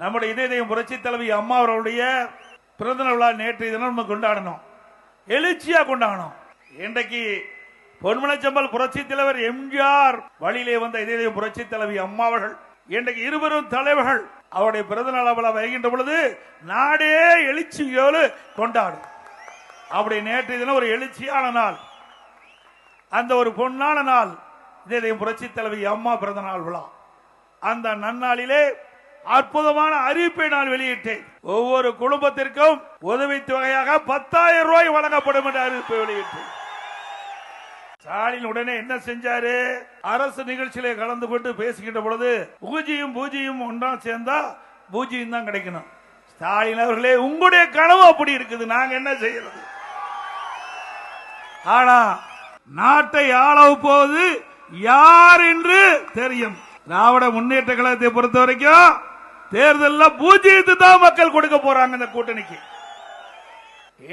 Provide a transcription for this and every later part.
நம்முடைய இதயம் புரட்சி தலைவி அம்மா அவர்களுடைய பிறந்த விழா நேற்றைய தினம் நம்ம கொண்டாடணும், எழுச்சியா கொண்டாடணும். இன்றைக்கு பொன்மனச்சம்பல் புரட்சி தலைவர் எம்ஜிஆர் வழியிலே வந்த இதயம் புரட்சி தலைவி அம்மா அவர்கள் இன்றைக்கு இருவரும் தலைவர்கள் அவருடைய பிறந்த நாள் விழா வருகின்ற பொழுது நாடே எழுச்சியோடு கொண்டாடும். அப்படி நேற்றைய தினம் ஒரு எழுச்சியான நாள், அந்த ஒரு பொன்னான நாள் இதயம் புரட்சி தலைவி அம்மா பிறந்த நாள் விழா. அந்த நன்னாளிலே அற்புதமான அறிவிப்பை நான் வெளியிட்டேன். ஒவ்வொரு குடும்பத்திற்கும் உதவித்தொகையாக 10,000 ரூபாய் வழங்கப்படும் என்ற அறிவிப்பை வெளியிட்டேன். ஸ்டாலின் உடனே என்ன செஞ்சாரு? அரசு நிகழ்ச்சியிலே கலந்து கொண்டு பேசுகின்ற பொழுது பூஜ்ஜியம் பூஜ்ஜியம் ஒன்றா சேர்ந்தா பூஜ்ஜியம் தான் கிடைக்கணும். ஸ்டாலின் அவர்களே, உங்களுடைய கனவு அப்படி இருக்குது, நாங்க என்ன செய்யறது? ஆனா நாட்டை ஆளவு போவது யார் என்று தெரியும். திராவிட முன்னேற்ற கழகத்தை பொறுத்த வரைக்கும் தேர்தலில் பூஜ்ஜியத்தை தான் மக்கள் கொடுக்க போறாங்க இந்த கூட்டணிக்கு.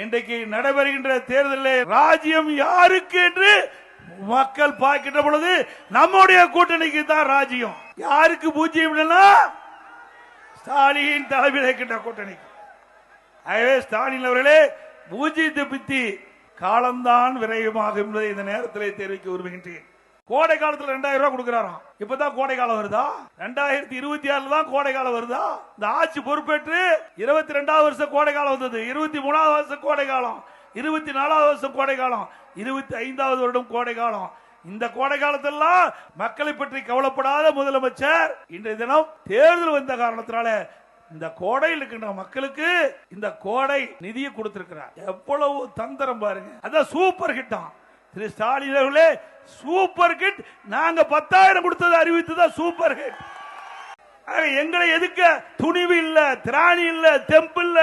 இன்றைக்கு நடைபெறுகின்ற தேர்தலில் ராஜ்யம் யாருக்கு என்று மக்கள் பார்க்கின்ற பொழுது நம்முடைய கூட்டணிக்கு தான் ராஜ்யம். யாருக்கு பூஜ்ஜியம்? ஸ்டாலின் தலைமையில் இருக்கின்ற கூட்டணிக்கு. ஆகவே ஸ்டாலின் அவர்களே, பூஜ்ஜியத்தை பற்றி காலம்தான் விரைவாகும் என்பதை இந்த நேரத்தில் தெரிவிக்க விரும்புகின்றேன். கோடை காலத்தில் 2000 ரூபாய் கொடுக்கிறாராம். இப்பதான் கோடை காலம் வருதா? 2026 தான் கோடை காலம் வருதா? இந்த ஆட்சி பொறுப்பேற்று 22வது வருஷம் கோடை காலம் வந்தது, 23வது வருஷம் கோடை காலம், 24வது வருஷம் கோடை காலம், 25வது வருடம் கோடை காலம். இந்த கோடை காலத்தெல்லாம் மக்களை பற்றி கவலைப்படாத முதலமைச்சர் இன்றைய தினம் தேர்தல் வந்த காரணத்தினால இந்த கோடையில் இருக்கின்ற மக்களுக்கு இந்த கோடை நிதியை கொடுத்திருக்கிறார். எவ்வளவு தந்திரம் பாருங்க. அதான் சூப்பர் ஹிட். திரு ஸ்டாலின் அவர்களே, சூப்பர் ஹிட். நாங்க 10,000 கொடுத்தது அறிவித்தது சூப்பர் ஹிட். எங்களை எதுக்க துணிவு இல்ல, திராணி இல்ல, தெம்பு இல்ல.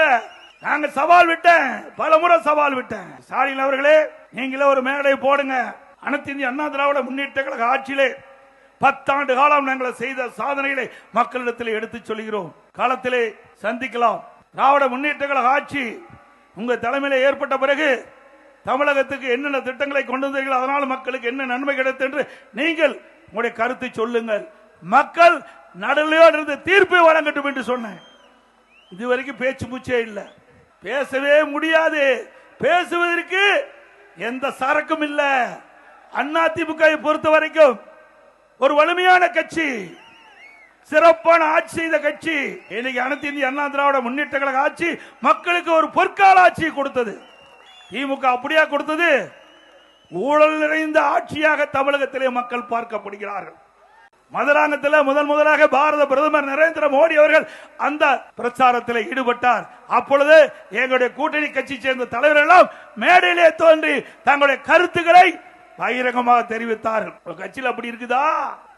நாங்க சவால் விட்டேன், பல முறை சவால் விட்டேன். ஸ்டாலின் அவர்களே, நீங்களே ஒரு மேடை போடுங்க. அனைத்து இந்திய அண்ணா திராவிட முன்னேற்ற கழக ஆட்சியிலே 10 ஆண்டு காலம் நாங்கள் செய்த சாதனைகளை மக்களிடத்தில் எடுத்துச் சொல்கிறோம். காலத்திலே சந்திக்கலாம். திராவிட முன்னேற்ற கழக ஆட்சி உங்க தலைமையில ஏற்பட்ட பிறகு தமிழகத்துக்கு என்னென்ன திட்டங்களை கொண்டு வந்தீர்கள், அதனால் மக்களுக்கு என்ன நன்மை கிடைத்தது என்று நீங்கள் உங்களுடைய கருத்தை சொல்லுங்கள். மக்கள் நடுநிலையோடு இருந்து தீர்ப்பை வழங்கட்டும் என்று சொன்னேன். இதுவரைக்கும் பேச்சு மூச்சே இல்லை, பேசவே முடியாது. பேசுவதற்கு எந்த சரக்கும் இல்ல. அதிமுக பொறுத்த வரைக்கும் ஒரு வலிமையான கட்சி, சிறப்பான ஆட்சி செய்த கட்சி. இன்னைக்கு அனைத்து இந்திய அண்ணா திராவிட முன்னேற்ற கழக ஆட்சி மக்களுக்கு ஒரு பொற்கால ஆட்சி கொடுத்தது. திமுக அப்படியா கொடுத்தது? ஊழல் நிறைந்த ஆட்சியாக தமிழகத்திலே மக்கள் பார்க்கப்படுகிறார்கள். மதுராங்கத்தில் முதலாக பாரத பிரதமர் நரேந்திர மோடி அவர்கள் அந்த பிரச்சாரத்தில் ஈடுபட்டார். அப்பொழுது எங்களுடைய கூட்டணி கட்சி சேர்ந்த தலைவர்கள் எல்லாம் மேடையிலே தோன்றி தங்களுடைய கருத்துக்களை பகிரங்கமாக தெரிவித்தார்கள். கட்சியில் அப்படி இருக்குதா?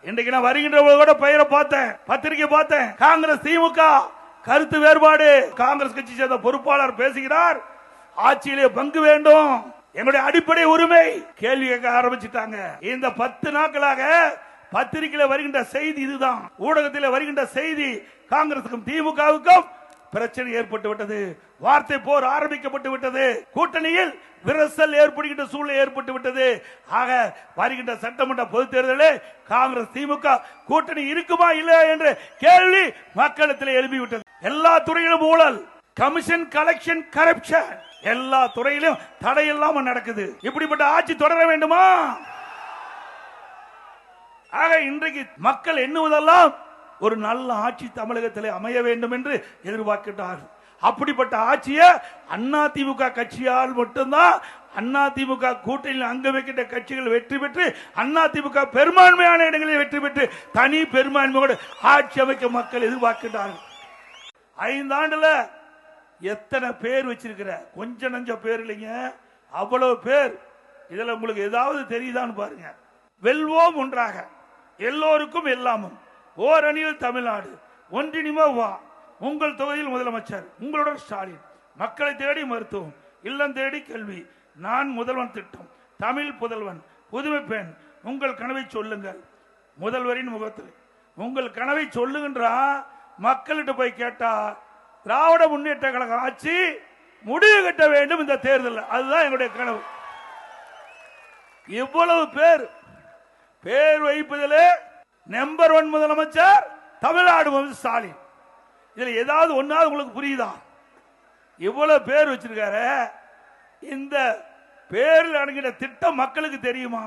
இன்றைக்கு நான் வருகின்ற பெயரை பார்த்தேன், பத்திரிகை பார்த்தேன். காங்கிரஸ் திமுக கருத்து வேறுபாடு. காங்கிரஸ் கட்சி சேர்ந்த பொறுப்பாளர் பேசுகிறார், ஆட்சியிலே பங்கு வேண்டும், எங்களுடைய அடிப்படை உரிமை. கேள்வி கேட்க ஆரம்பிச்சுட்டாங்க. இந்த 10 நாட்களாக பத்திரிகையில் வருகின்ற செய்தி இதுதான், ஊடகத்தில் வருகின்ற செய்தி. காங்கிரசுக்கும் திமுகவுக்கும் பிரச்சனை ஏற்பட்டு விட்டது, வார்த்தை போர் ஆரம்பிக்கப்பட்டு விட்டது, கூட்டணியில் விரசல் ஏற்படுகின்ற சூழ்நிலை ஏற்பட்டு விட்டது. ஆக வருகின்ற சட்டமன்ற பொதுத் தேர்தலில் காங்கிரஸ் திமுக கூட்டணி இருக்குமா இல்லையா என்ற கேள்வி மக்களிடத்தில் எழுப்பிவிட்டது. எல்லா துறையிலும் ஊழல், கமிஷன், கலெக்ஷன், கரப்ஷன், எல்லா துறையிலும் தடையில்லாம நடக்குது. இப்படிப்பட்ட ஆட்சி தொடர வேண்டுமா? ஆக இன்றைக்கு மக்கள் எண்ணுவதெல்லாம் ஒரு நல்ல ஆட்சி தமிழகத்திலே அமைய வேண்டும் என்று எதிர்பார்க்கிறார்கள். அப்படிப்பட்ட ஆட்சியை அதிமுக கட்சியால் மட்டும்தான், அதிமுக கூட்டணியில் அங்கம் வைக்கின்ற கட்சிகள் வெற்றி பெற்று அதிமுக பெரும்பான்மையான இடங்களில் வெற்றி பெற்று தனி பெரும்பான்மையோடு ஆட்சி அமைக்க மக்கள் எதிர்பார்க்கிறார்கள். 5 ஆண்டுல எத்தனை பேர் வச்சிருக்கிற? கொஞ்ச நஞ்ச பேர் இல்லைங்க, அவ்வளவு பேர். இதுல உங்களுக்கு ஏதாவது தெரியுதான்னு பாருங்க. வெல்வோம் ஒன்றாக, எல்லோருக்கும் எல்லாமும், ஓரணியில் தமிழ்நாடு, ஒன்றினிமோ வா, உங்கள் தொகுதியில் முதலமைச்சர், உங்களுடன் ஸ்டாலின், மக்களை தேடி மருத்துவம், இல்லம் தேடி கல்வி, நான் முதல்வன் திட்டம், தமிழ் புதல்வன், புதுமை பெண், உங்கள் கனவை சொல்லுங்கள். முதல்வரின் முகத்தில் உங்கள் கனவை சொல்லுகின்றா. மக்கள்கிட்ட போய் கேட்டா திராவிட முன்னேற்ற கழக ஆட்சி முடிவு கட்ட வேண்டும் இந்த தேர்தல், அதுதான் எங்களுடைய கனவு. இவ்வளவு பேர் வைப்பதிலே நம்பர் 1 முதலமைச்சர் தமிழ்நாடு ஸ்டாலின். இதுல ஏதாவது ஒன்னாவது உங்களுக்கு புரியுதா? இவ்வளவு பேர் வச்சிருக்காரு, இந்த பேரில் அடங்கின திட்டம் மக்களுக்கு தெரியுமா?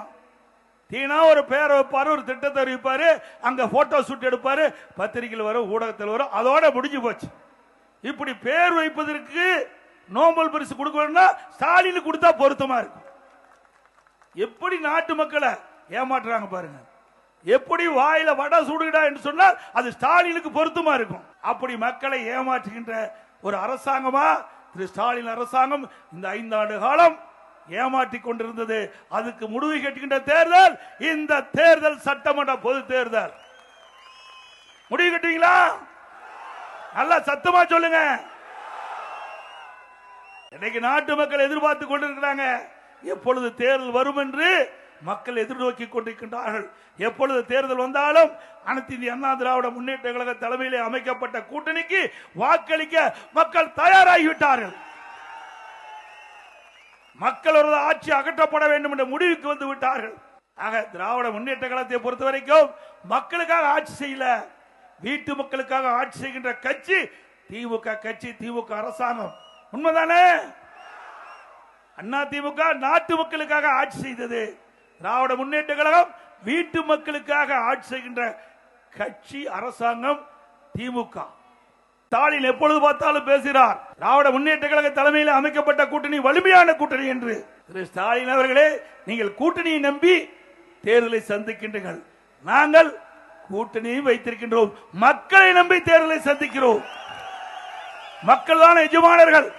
தீனா ஒரு பேரை வைப்பாரு, ஒரு திட்டத்தை அறிவிப்பாரு, அங்க போட்டோ ஷூட் எடுப்பாரு, பத்திரிகையில் வரும், ஊடகத்தில் வரும், அதோட முடிஞ்சு போச்சு. இப்படி பேர் வைப்பதற்கு நோபல் பரிசு கொடுக்கணும்னா ஸ்டாலின் கொடுத்தா பொருத்தமா இருக்கும். எப்படி நாட்டு மக்களை ஏமாற்றுறாங்க பாருங்க. எப்படி வாயில வடை சுடுடா என்று சொன்னால் அது ஸ்டாலினுக்கு பொருத்தமா இருக்கும். அப்படி மக்களை ஏமாற்றுகின்ற ஒரு அரசாங்கமா திரு ஸ்டாலின் அரசாங்கம் இந்த 5 ஆண்டு காலம் ஏமாற்றி கொண்டிருந்தது. அதுக்கு முடிவு கட்டுகின்ற தேர்தல் இந்த தேர்தல், சட்டமன்ற பொது தேர்தல். முடிவு கட்டுவீங்களா? நல்லா சத்தமா சொல்லுங்க. இன்னைக்கு நாட்டு மக்கள் எதிர்பார்த்து கொண்டிருக்கிறாங்க, எப்பொழுது தேர்தல் வரும் என்று மக்கள் எதிர்நோக்கி கொண்டிருக்கின்றார்கள். எப்பொழுது தேர்தல் வந்தாலும் அனைத்து இந்திய அண்ணா திராவிட முன்னேற்ற கழக தலைமையிலே அமைக்கப்பட்ட கூட்டணிக்கு வாக்களிக்க மக்கள் தயாராகிவிட்டார்கள். மக்கள் ஒரு ஆட்சி அகற்றப்பட வேண்டும் என்ற முடிவுக்கு வந்து விட்டார்கள். ஆக திராவிட முன்னேற்ற கழகத்தை பொறுத்த வரைக்கும் மக்களுக்காக ஆட்சி செய்யல, வீட்டு மக்களுக்காக ஆட்சி செய்கின்ற கட்சி திமுக கட்சி, திமுக அரசாங்கம். உண்மைதானே? அண்ணா திமுக நாட்டு மக்களுக்காக ஆட்சி செய்தது, திராவிட முன்னேற்ற கழகம் வீட்டு மக்களுக்காக ஆட்சி செய்கின்ற கட்சி, அரசாங்கம் திமுக. ஸ்டாலின் எப்பொழுது பார்த்தாலும் பேசுகிறார், திராவிட முன்னேற்ற கழக தலைமையில் அமைக்கப்பட்ட கூட்டணி வலிமையான கூட்டணி என்று. திரு ஸ்டாலின் அவர்களே, நீங்கள் கூட்டணியை நம்பி தேர்தலை சந்திக்கின்றீர்கள். நாங்கள் கூட்டணியை வைத்திருக்கின்றோம், மக்களை நம்பி தேர்தலை சந்திக்கிறோம். மக்கள் தான் எஜமானர்கள்,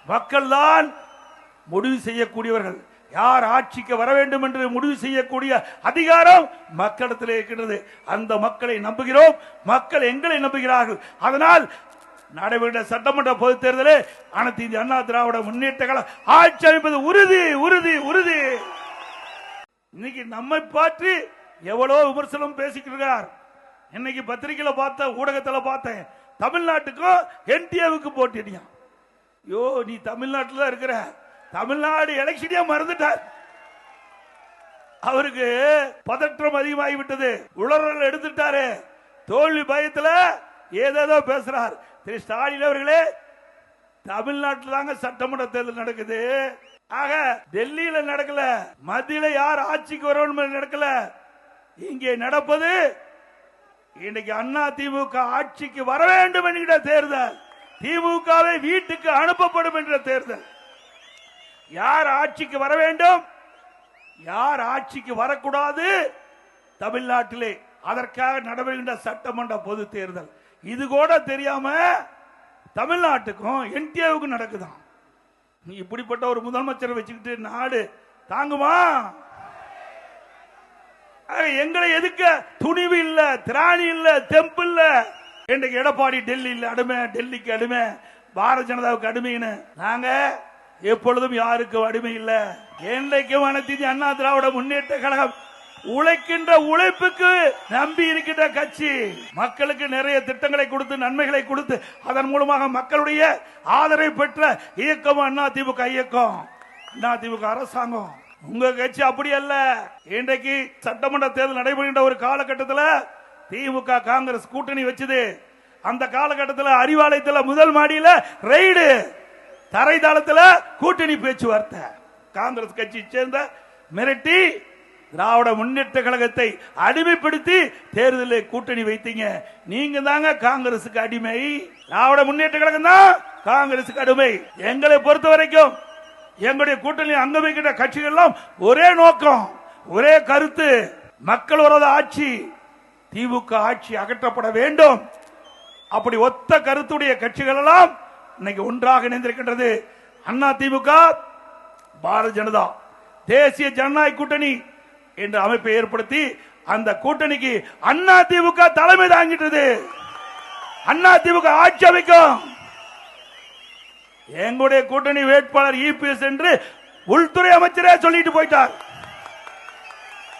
மக்கள் தான் முடிவு செய்யக்கூடியவர்கள். யார் ஆட்சிக்கு வர வேண்டும் என்று முடிவு செய்யக்கூடிய அதிகாரம் மக்களிடத்தில் இருக்கின்றது. அந்த மக்களை நம்புகிறோம், மக்கள் எங்களை நம்புகிறார்கள். அதனால் நடைபெற்ற சட்டமன்ற பொதுத் தேர்தலே அனைத்து இந்திய அண்ணா திராவிட முன்னேற்ற கழகம் ஆட்சி அமைப்பது உறுதி, உறுதி, உறுதி. இன்னைக்கு நம்மை பற்றி எவ்வளவு விமர்சனம் பேசிக்கிறார். இன்னைக்கு பத்திரிகையில பார்த்த, ஊடகத்தில் பார்த்தேன், தமிழ்நாட்டுக்கும் என்டிஏவுக்கு போட்டியா. யோ, நீ தமிழ்நாட்டில் இருக்கிற, தமிழ்நாடு எலெக்ஷனே மறந்துட்டார். அவருக்கு பதற்றம் அதிகமாகிவிட்டது, உளறல் எடுத்துட்டாரு, தோல்வி பயத்துல ஏதேதோ பேசுறார். திரு ஸ்டாலின் அவர்களே, தமிழ்நாட்டில் தாங்க சட்டமன்ற தேர்தல் நடக்குது. ஆக டெல்லியில நடக்கல, மத்தியில யார் ஆட்சிக்கு வரணும் நடக்கல. இங்கே நடப்பது இன்னைக்கு அண்ணா திமுக ஆட்சிக்கு வர வேண்டும் என்கிற தேர்தல், திமுகவை வீட்டுக்கு அனுப்பப்படும் என்ற தேர்தல். யார் ஆட்சிக்கு வர வேண்டும், யார் ஆட்சிக்கு வரக்கூடாது தமிழ்நாட்டிலே, அதற்காக நடைபெறுகின்ற சட்டமன்ற பொது தேர்தல். இது கூட தெரியாம தமிழ்நாட்டுக்கும் என்டிஏவுக்கும் நடக்குதான். இப்படிப்பட்ட ஒரு முதலமைச்சரை வச்சுக்கிட்டு நாடு தாங்குமா? எங்களை எதுக்க துணிவு இல்ல, திராணி இல்ல, தெம்பு இல்ல. இன்றைக்கு எடப்பாடி டெல்லியில் அடிமை, டெல்லிக்கு அடிமை, பாரதிய ஜனதாவுக்கு அடிமைன்னு. நாங்க எப்பொழுதும் யாருக்கும் அடிமை இல்ல. என்றைக்கும் அனைத்து இந்திய அண்ணா திராவிட முன்னேற்ற கழகம் உழைக்கின்ற, உழைப்புக்கு நம்பி இருக்கின்ற கட்சி. மக்களுக்கு நிறைய திட்டங்களை கொடுத்து, நன்மைகளை கொடுத்து, அதன் மூலமாக மக்களுடைய ஆதரவை பெற்ற இயக்கம் அண்ணா திமுக இயக்கம், அண்ணா திமுக அரசாங்கம். உங்க கட்சி அப்படி அல்ல. இன்றைக்கு சட்டமன்ற தேர்தல் நடைபெறுகின்ற ஒரு காலகட்டத்தில் திமுக காங்கிரஸ் கூட்டணி வச்சது. அந்த காலகட்டத்தில் அறிவாலயத்தில் முதல் மாடியில் ரெய்டு, தரைதளத்தில் கூட்டணி பேச்சுவார்த்தை. காங்கிரஸ் கட்சியை சேர்ந்த மிரட்டி திராவிட முன்னேற்ற கழகத்தை அடிமைப்படுத்தி தேர்தலில் கூட்டணி வைத்தீங்க. நீங்க தாங்க காங்கிரசுக்கு அடிமை, திராவிட முன்னேற்ற கழகம் தான் காங்கிரசுக்கு அடிமை. எங்களை பொறுத்த வரைக்கும் எங்களுடைய கூட்டணி அங்க வைக்கின்ற கட்சிகள் எல்லாம் ஒரே நோக்கம், ஒரே கருத்து, மக்கள் விரோத ஆட்சி, திமுக ஆட்சி அகற்றப்பட வேண்டும். அப்படி ஒத்த கருத்துடைய கட்சிகள் எல்லாம் இன்னைக்கு ஒன்றாக இணைந்திருக்கின்றது. அண்ணா திமுக, பாரதிய ஜனதா, தேசிய ஜனநாயக கூட்டணி என்ற அமைப்பை ஏற்படுத்தி அந்த கூட்டணிக்கு அண்ணா திமுக தலைமை தாங்கிட்டது. அண்ணா திமுக ஆட்சி அமைக்கும். எங்களுடைய கூட்டணி வேட்பாளர் இபிஎஸ் என்று உள்துறை அமைச்சரே சொல்லிட்டு போயிட்டார்.